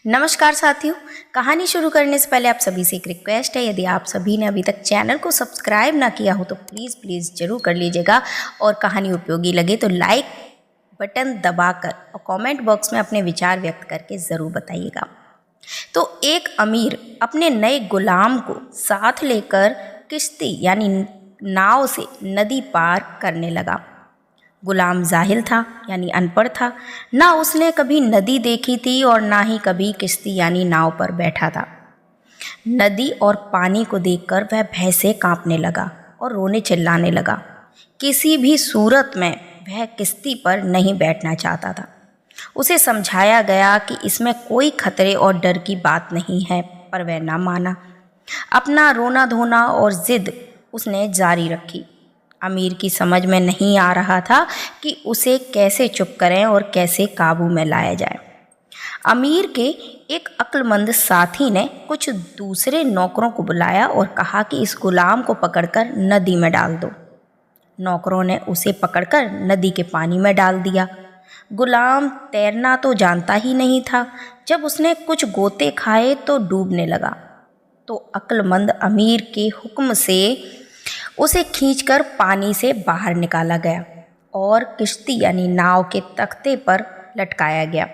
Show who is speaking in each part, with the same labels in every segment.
Speaker 1: नमस्कार साथियों, कहानी शुरू करने से पहले आप सभी से एक रिक्वेस्ट है। यदि आप सभी ने अभी तक चैनल को सब्सक्राइब ना किया हो तो प्लीज़ ज़रूर कर लीजिएगा और कहानी उपयोगी लगे तो लाइक बटन दबाकर और कमेंट बॉक्स में अपने विचार व्यक्त करके ज़रूर बताइएगा। तो एक अमीर अपने नए गुलाम को साथ लेकर किश्ती यानी नाव से नदी पार करने लगा। गुलाम जाहिल था यानी अनपढ़ था। ना उसने कभी नदी देखी थी और ना ही कभी किश्ती यानी नाव पर बैठा था। नदी और पानी को देखकर वह भय से कांपने लगा और रोने चिल्लाने लगा। किसी भी सूरत में वह किश्ती पर नहीं बैठना चाहता था। उसे समझाया गया कि इसमें कोई खतरे और डर की बात नहीं है, पर वह ना माना। अपना रोना धोना और जिद उसने जारी रखी। अमीर की समझ में नहीं आ रहा था कि उसे कैसे चुप करें और कैसे काबू में लाया जाए। अमीर के एक अक्लमंद साथी ने कुछ दूसरे नौकरों को बुलाया और कहा कि इस गुलाम को पकड़कर नदी में डाल दो। नौकरों ने उसे पकड़कर नदी के पानी में डाल दिया। गुलाम तैरना तो जानता ही नहीं था। जब उसने कुछ गोते खाए तो डूबने लगा। तो अक्लमंद अमीर के हुक्म से उसे खींचकर पानी से बाहर निकाला गया और किश्ती यानी नाव के तख्ते पर लटकाया गया।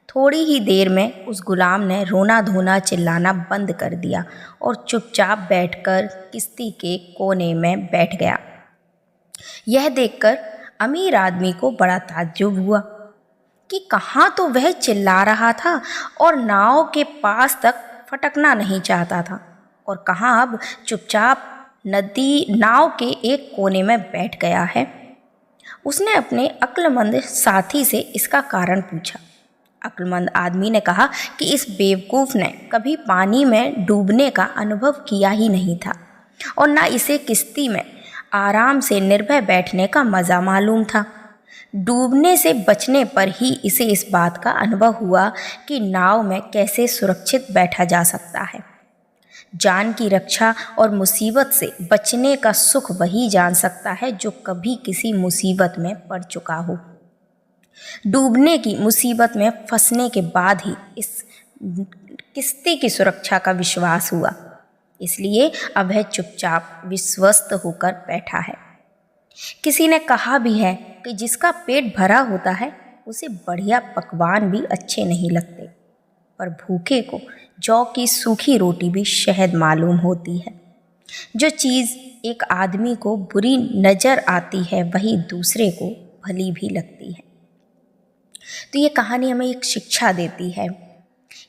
Speaker 1: थोड़ी ही देर में उस गुलाम ने रोना धोना चिल्लाना बंद कर दिया और चुपचाप बैठकर किश्ती के कोने में बैठ गया। यह देखकर अमीर आदमी को बड़ा ताज्जुब हुआ कि कहाँ तो वह चिल्ला रहा था और नाव के पास तक फटकना नहीं चाहता था, और कहाँ अब चुपचाप नाव के एक कोने में बैठ गया है। उसने अपने अक्लमंद साथी से इसका कारण पूछा। अक्लमंद आदमी ने कहा कि इस बेवकूफ़ ने कभी पानी में डूबने का अनुभव किया ही नहीं था और ना इसे किश्ती में आराम से निर्भय बैठने का मज़ा मालूम था। डूबने से बचने पर ही इसे इस बात का अनुभव हुआ कि नाव में कैसे सुरक्षित बैठा जा सकता है। जान की रक्षा और मुसीबत से बचने का सुख वही जान सकता है जो कभी किसी मुसीबत में पड़ चुका हो। डूबने की मुसीबत में फंसने के बाद ही इस किश्ती की सुरक्षा का विश्वास हुआ। इसलिए अब वह चुपचाप विश्वस्त होकर बैठा है। किसी ने कहा भी है कि जिसका पेट भरा होता है उसे बढ़िया पकवान भी अच्छे नहीं लगते, पर भूखे को जौ की सूखी रोटी भी शहद मालूम होती है। जो चीज़ एक आदमी को बुरी नज़र आती है वही दूसरे को भली भी लगती है। तो ये कहानी हमें एक शिक्षा देती है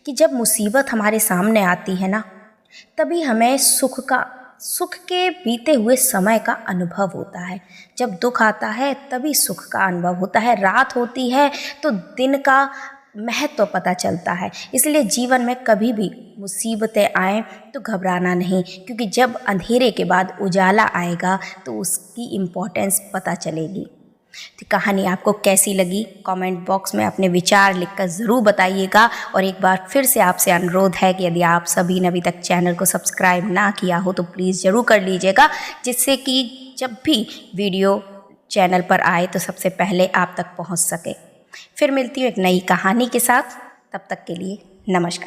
Speaker 1: कि जब मुसीबत हमारे सामने आती है ना, तभी हमें सुख के बीते हुए समय का अनुभव होता है। जब दुख आता है तभी सुख का अनुभव होता है। रात होती है तो दिन का महत्व पता चलता है। इसलिए जीवन में कभी भी मुसीबतें आएँ तो घबराना नहीं, क्योंकि जब अंधेरे के बाद उजाला आएगा तो उसकी इम्पोर्टेंस पता चलेगी। तो कहानी आपको कैसी लगी कमेंट बॉक्स में अपने विचार लिखकर ज़रूर बताइएगा। और एक बार फिर से आपसे अनुरोध है कि यदि आप सभी ने अभी तक चैनल को सब्सक्राइब ना किया हो तो प्लीज़ ज़रूर कर लीजिएगा, जिससे कि जब भी वीडियो चैनल पर आए तो सबसे पहले आप तक पहुंच सके। फिर मिलती हूँ एक नई कहानी के साथ, तब तक के लिए नमस्कार।